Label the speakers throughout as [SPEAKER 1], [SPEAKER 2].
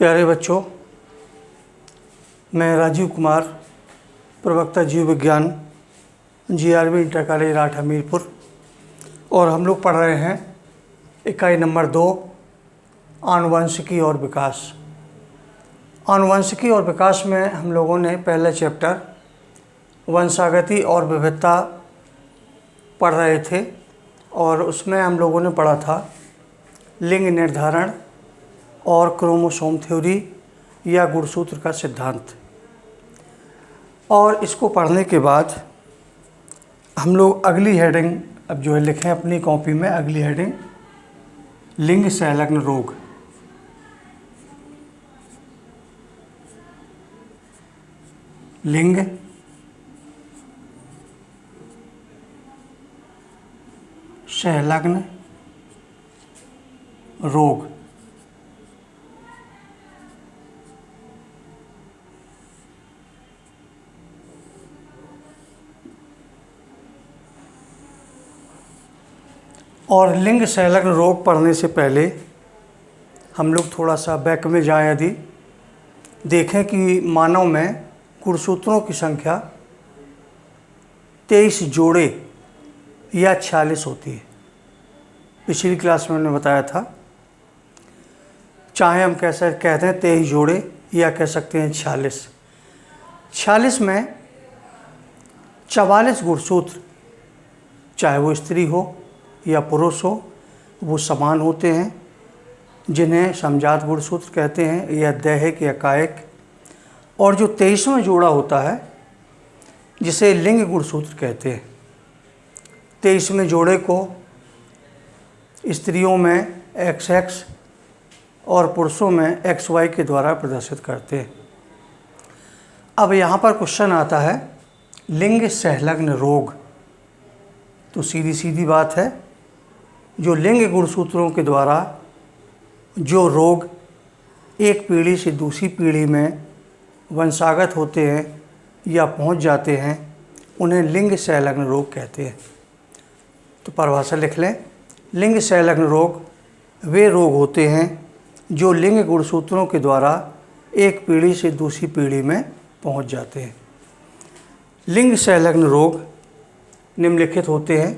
[SPEAKER 1] प्यारे बच्चों, मैं राजीव कुमार, प्रवक्ता जीव विज्ञान, GRV इंटर कॉलेज राठ हमीरपुर, और हम लोग पढ़ रहे हैं इकाई नंबर 2, आनुवंशिकी और विकास। आनुवंशिकी और विकास में हम लोगों ने पहले चैप्टर वंशागति और विविधता पढ़ रहे थे, और उसमें हम लोगों ने पढ़ा था लिंग निर्धारण और क्रोमोसोम थ्योरी या गुणसूत्र का सिद्धांत। और इसको पढ़ने के बाद हम लोग अगली हेडिंग अब जो है लिखें अपनी कॉपी में। अगली हेडिंग लिंग संलग्न रोग। लिंग संलग्न रोग। और लिंग संलग्न रोग पढ़ने से पहले हम लोग थोड़ा सा बैक में जाएं। यदि देखें कि मानव में गुणसूत्रों की संख्या 23 जोड़े या 46 होती है। पिछली क्लास में हमने बताया था, चाहे हम कैसे कहते हैं 23 जोड़े या कह सकते हैं 46। 46 में 44 गुणसूत्र, चाहे वो स्त्री हो या पुरुष हो, वो समान होते हैं, जिन्हें समजात गुणसूत्र कहते हैं या दैहिक या कायिक। और जो 23वां जोड़ा होता है जिसे लिंग गुणसूत्र कहते हैं। 23वें जोड़े को स्त्रियों में XX और पुरुषों में XY के द्वारा प्रदर्शित करते हैं। अब यहाँ पर क्वेश्चन आता है लिंग संलग्न रोग। तो सीधी सीधी बात है, जो लिंग गुणसूत्रों के द्वारा जो रोग एक पीढ़ी से दूसरी पीढ़ी में वंशागत होते हैं या पहुंच जाते हैं, उन्हें लिंग संलग्न रोग कहते हैं। तो परिभाषा लिख लें। लिंग संलग्न रोग वे रोग होते हैं जो लिंग गुणसूत्रों के द्वारा एक पीढ़ी से दूसरी पीढ़ी में पहुंच जाते हैं। लिंग संलग्न रोग निम्नलिखित होते हैं।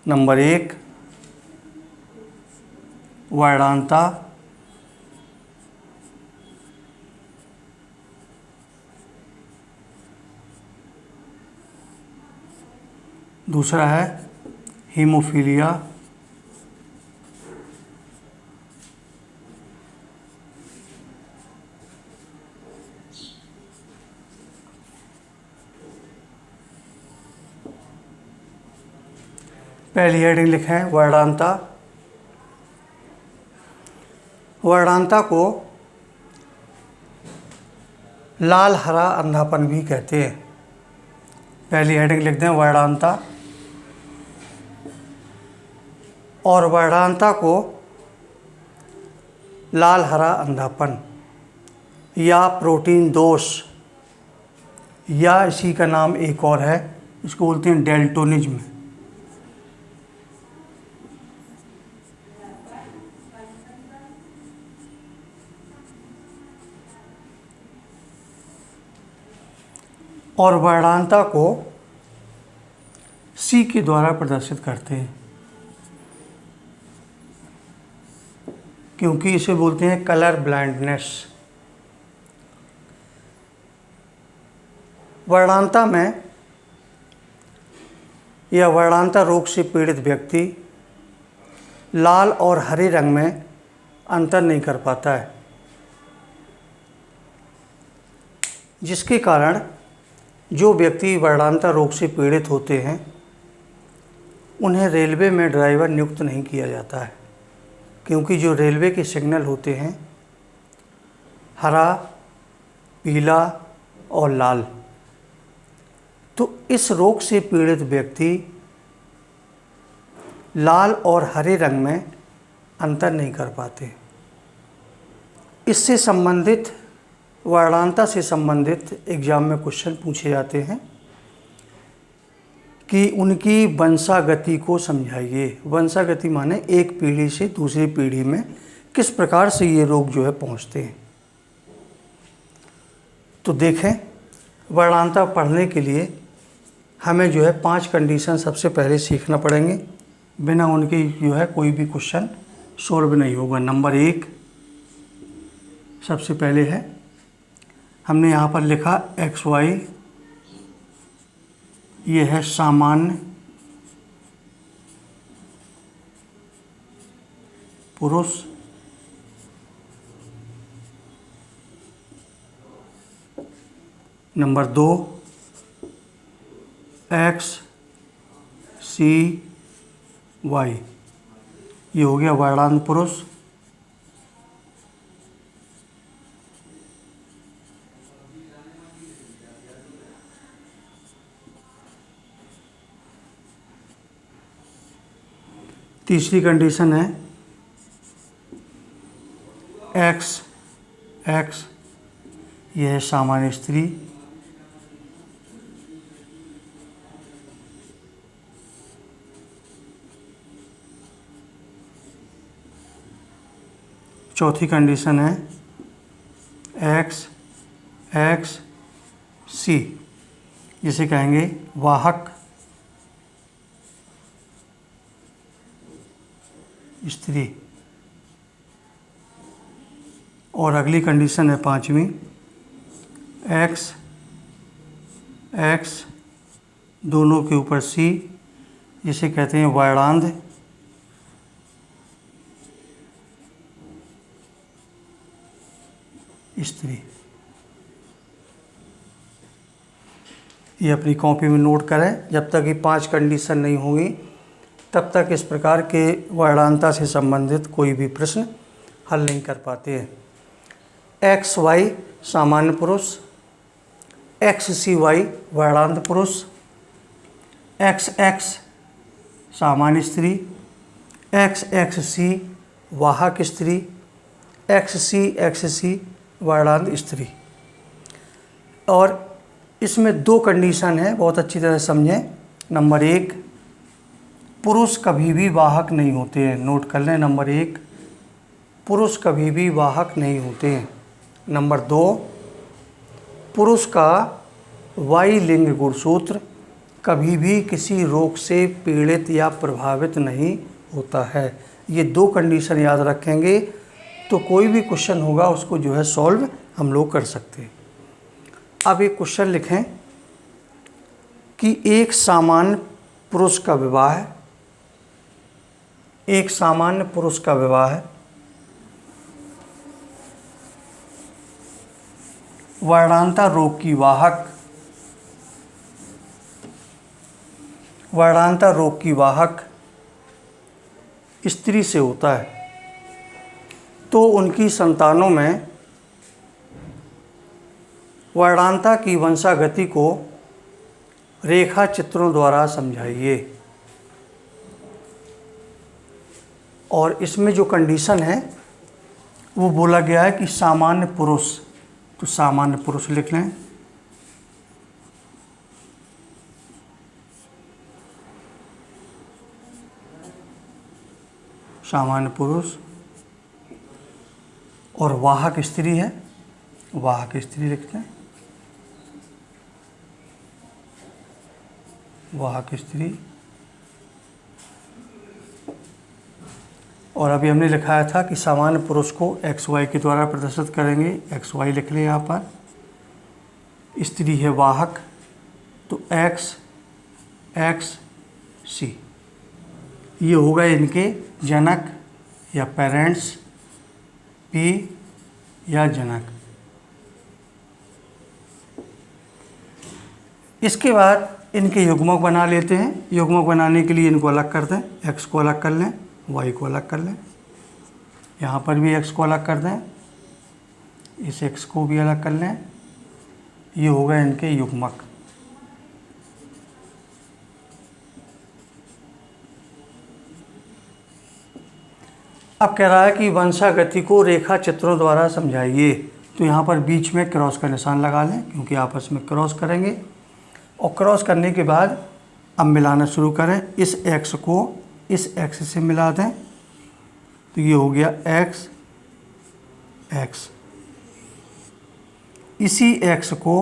[SPEAKER 1] नंबर 1, वर्णांता। दूसरा है हीमोफीलिया। पहली हेडिंग लिखें वर्णांता। वर्णांता को लाल हरा अंधापन भी कहते हैं। पहली हेडिंग लिख दें वर्णांता। और वर्णांता को लाल हरा अंधापन या प्रोटीन दोष, या इसी का नाम एक और है, इसको बोलते हैं डेल्टोनिज्म। और वर्णांता को C के द्वारा प्रदर्शित करते हैं, क्योंकि इसे बोलते हैं कलर ब्लाइंडनेस। वर्णांता में या वर्णांता रोग से पीड़ित व्यक्ति लाल और हरे रंग में अंतर नहीं कर पाता है, जिसके कारण जो व्यक्ति वर्णांता रोग से पीड़ित होते हैं उन्हें रेलवे में ड्राइवर नियुक्त नहीं किया जाता है, क्योंकि जो रेलवे के सिग्नल होते हैं हरा, पीला और लाल, तो इस रोग से पीड़ित व्यक्ति लाल और हरे रंग में अंतर नहीं कर पाते। इससे संबंधित, वर्णांता से संबंधित एग्जाम में क्वेश्चन पूछे जाते हैं कि उनकी वंशागति को समझाइए। वंशागति माने एक पीढ़ी से दूसरी पीढ़ी में किस प्रकार से ये रोग जो है पहुंचते हैं। तो देखें, वर्णांतर पढ़ने के लिए हमें जो है 5 कंडीशन सबसे पहले सीखना पड़ेंगे, बिना उनके जो है कोई भी क्वेश्चन सॉल्व नहीं होगा। नंबर 1 सबसे पहले है, हमने यहाँ पर लिखा एक्स वाई, ये है सामान्य पुरुष। नंबर 2 एक्स सी वाई, ये हो गया वर्णांत पुरुष। तीसरी कंडीशन है एक्स एक्स, यह है सामान्य स्त्री। चौथी कंडीशन है एक्स एक्स सी, जिसे कहेंगे वाहक स्त्री। और अगली कंडीशन है पांचवी, एक्स एक्स दोनों के ऊपर सी, जिसे कहते हैं वर्णांध स्त्री। ये अपनी कॉपी में नोट करें, जब तक ये 5 कंडीशन नहीं होंगी तब तक इस प्रकार के वर्णांता से संबंधित कोई भी प्रश्न हल नहीं कर पाते हैं। एक्स वाई सामान्य पुरुष, एक्स सी वाई वर्णांत पुरुष, एक्स एक्स सामान्य स्त्री, एक्स एक्स सी वाहक स्त्री, एक्स सी वर्णांत स्त्री। और इसमें 2 कंडीशन है, बहुत अच्छी तरह समझें। नंबर 1, पुरुष कभी भी वाहक नहीं होते हैं। नोट कर लें, नंबर 1, पुरुष कभी भी वाहक नहीं होते हैं। नंबर 2, पुरुष का वाई लिंग गुणसूत्र कभी भी किसी रोग से पीड़ित या प्रभावित नहीं होता है। ये 2 कंडीशन याद रखेंगे तो कोई भी क्वेश्चन होगा उसको जो है सॉल्व हम लोग कर सकते हैं। अब एक क्वेश्चन लिखें कि एक सामान्य पुरुष का विवाह है, एक सामान्य पुरुष का विवाह है, वर्णांता रोग की वाहक, वर्णांता रोग की वाहक स्त्री से होता है, तो उनकी संतानों में वर्णांता की वंशागति को रेखा चित्रों द्वारा समझाइए। और इसमें जो कंडीशन है वो बोला गया है कि सामान्य पुरुष, तो सामान्य पुरुष लिख लें। सामान्य पुरुष। और वाहक स्त्री है, वाहक स्त्री लिखते हैं, वाहक स्त्री। और अभी हमने लिखाया था कि सामान्य पुरुष को एक्स वाई के द्वारा प्रदर्शित करेंगे, एक्स वाई लिख लें यहाँ पर। स्त्री है वाहक, तो एक्स एक्स सी, ये होगा इनके जनक या पेरेंट्स, पी या जनक। इसके बाद इनके युग्मक बना लेते हैं। युग्मक बनाने के लिए इनको अलग कर दें, एक्स को अलग कर लें, वाई को अलग कर लें, यहाँ पर भी एक्स को अलग कर दें, इस एक्स को भी अलग कर लें। ये होगा इनके युग्मक। अब कह रहा है कि वंशागति को रेखा चित्रों द्वारा समझाइए, तो यहाँ पर बीच में क्रॉस का निशान लगा लें, क्योंकि आपस में क्रॉस करेंगे। और क्रॉस करने के बाद अब मिलाना शुरू करें, इस एक्स को इस एक्स से मिला दें, तो ये हो गया एक्स एक्स। इसी x को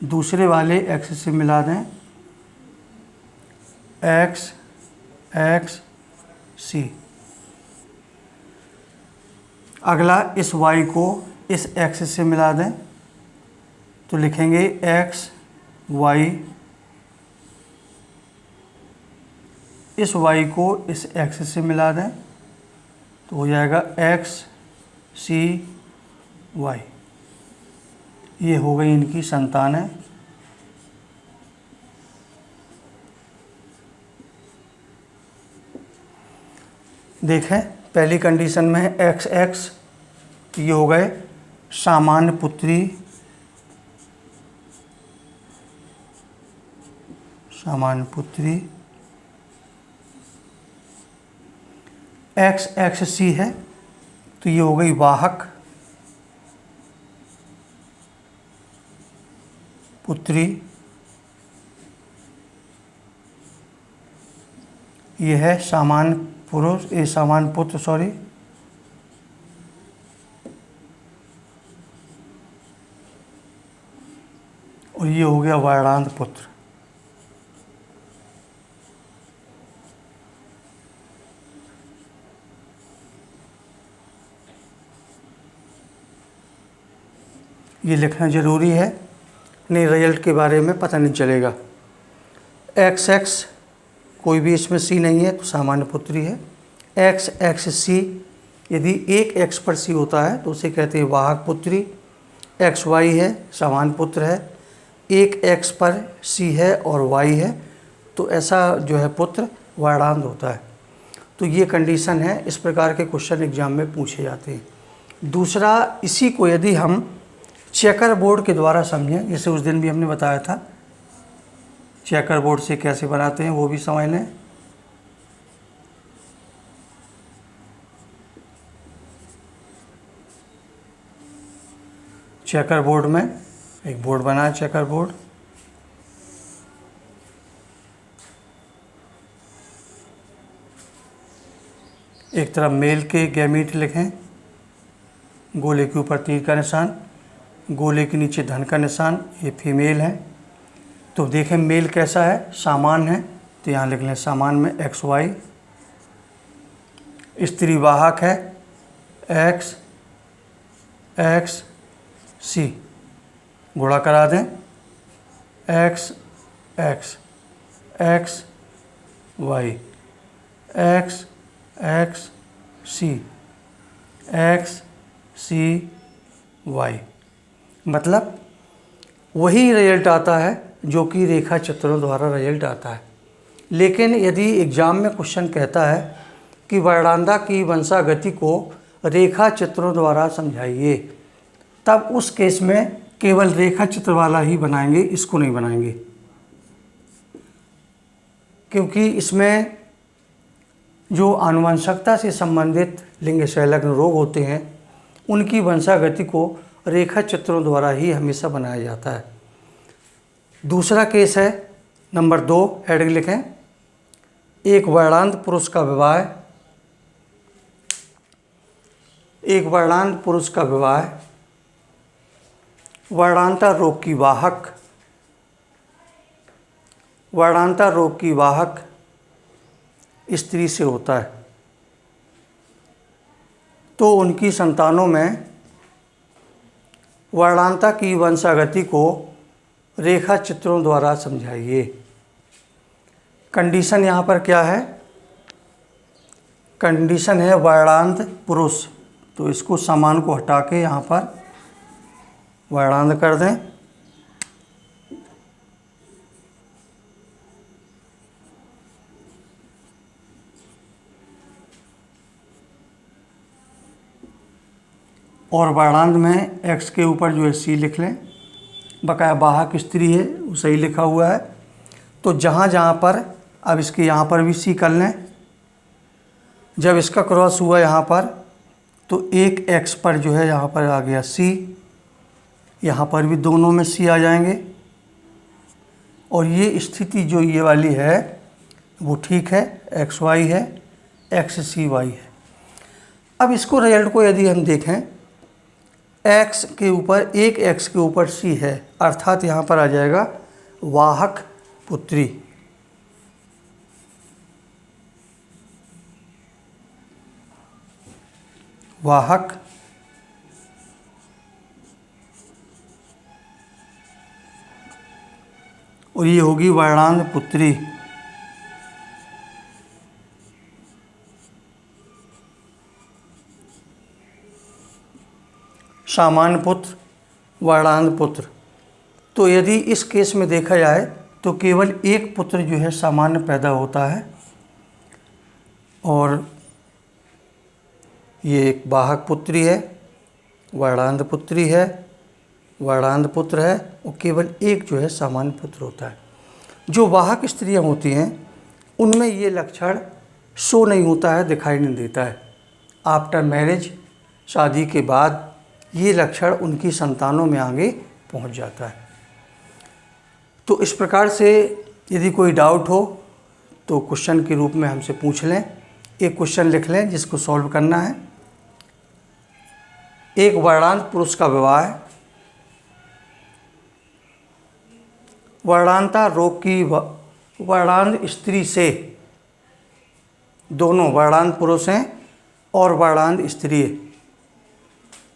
[SPEAKER 1] दूसरे वाले x से मिला दें, x x c। अगला इस y को इस x से मिला दें, तो लिखेंगे x y, इस y को इस x से मिला दें तो हो जाएगा x c y। ये हो गई इनकी संतानें। देखें पहली कंडीशन में है एक्स एक्स, ये हो गए सामान्य पुत्री, सामान्य पुत्री। एक्स एक्स सी है तो ये हो गई वाहक पुत्री। ये है सामान्य पुरुष, ये सामान्य पुत्र सॉरी। और ये हो गया वर्णांत पुत्र। ये लिखना ज़रूरी है, नहीं रिजल्ट के बारे में पता नहीं चलेगा। एक्स एक्स कोई भी इसमें सी नहीं है तो सामान्य पुत्री है। एक्स एक्स सी, यदि एक एक्स पर सी होता है तो उसे कहते हैं वाहक पुत्री। एक्स वाई है सामान्य पुत्र है, एक एक्स पर सी है और वाई है तो ऐसा जो है पुत्र वर्णांत होता है। तो ये कंडीशन है, इस प्रकार के क्वेश्चन एग्जाम में पूछे जाते हैं। दूसरा, इसी को यदि हम चेकर बोर्ड के द्वारा समझें, जैसे उस दिन भी हमने बताया था चेकर बोर्ड से कैसे बनाते हैं वो भी समझ लें। चेकर बोर्ड में एक बोर्ड बना है, चेकर बोर्ड। एक तरफ मेल के गैमीट लिखें, गोले के ऊपर तीर का निशान, गोले के नीचे धन का निशान, ये फीमेल है। तो देखें मेल कैसा है, सामान्य है तो यहाँ लिख लें सामान्य में एक्स वाई। स्त्री वाहक है एक्स एक्स सी, गुणा करा दें X X X Y X X C X C Y. मतलब वही रिजल्ट आता है जो कि रेखा चित्रों द्वारा रिजल्ट आता है। लेकिन यदि एग्जाम में क्वेश्चन कहता है कि वर्णांता की वंशागति को रेखा चित्रों द्वारा समझाइए, तब उस केस में केवल रेखा चित्र वाला ही बनाएंगे, इसको नहीं बनाएंगे, क्योंकि इसमें जो आनुवंशिकता से संबंधित लिंग संलग्न रोग होते हैं उनकी वंशागति को रेखा चित्रों द्वारा ही हमेशा बनाया जाता है। दूसरा केस है नंबर 2, हेडिंग लिखें, एक वर्णांत पुरुष का विवाह, एक वर्णांत पुरुष का विवाह वर्णांता रोग की वाहक, वर्णांता रोग की वाहक स्त्री से होता है तो उनकी संतानों में वर्णांता की वंशागति को रेखा चित्रों द्वारा समझाइए। कंडीशन यहाँ पर क्या है, कंडीशन है वर्णांत पुरुष, तो इसको समान को हटा के यहाँ पर वर्णांत कर दें। और वर्णांत में x के ऊपर जो है सी लिख लें, बकाया वाहक स्त्री है वो सही लिखा हुआ है। तो जहाँ जहाँ पर, अब इसके यहाँ पर भी सी कर लें। जब इसका क्रॉस हुआ यहाँ पर तो एक x पर जो है यहाँ पर आ गया सी, यहाँ पर भी दोनों में सी आ जाएंगे। और ये स्थिति जो ये वाली है वो ठीक है, एक्स वाई है, एक्स सी वाई है। अब इसको रिजल्ट को यदि हम देखें एक्स के ऊपर एक एक्स के ऊपर सी है, अर्थात यहाँ पर आ जाएगा वाहक पुत्री। वाहक और ये होगी वर्णांध पुत्री। सामान्य पुत्र, वर्णांध पुत्र। तो यदि इस केस में देखा जाए तो केवल एक पुत्र जो है सामान्य पैदा होता है, और ये एक वाहक पुत्री है, वर्णांध पुत्री है, वर्णांध पुत्र है, और केवल एक जो है सामान्य पुत्र होता है। जो वाहक स्त्रियां होती हैं उनमें ये लक्षण शो नहीं होता है, दिखाई नहीं देता है। आफ्टर मैरिज, शादी के बाद ये लक्षण उनकी संतानों में आगे पहुंच जाता है। तो इस प्रकार से यदि कोई डाउट हो तो क्वेश्चन के रूप में हमसे पूछ लें। एक क्वेश्चन लिख लें जिसको सॉल्व करना है। एक वर्णांध पुरुष का विवाह वर्णांता रोग की वर्णांध स्त्री से, दोनों वर्णांध पुरुष हैं और वर्णांध स्त्री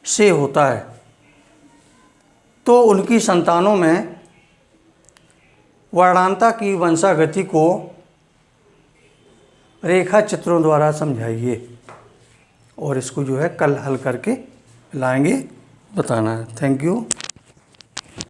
[SPEAKER 1] से होता है, तो उनकी संतानों में वर्णांता की वंशागति को रेखा चित्रों द्वारा समझाइए, और इसको जो है कल हल करके लाएंगे, बताना है। Thank you.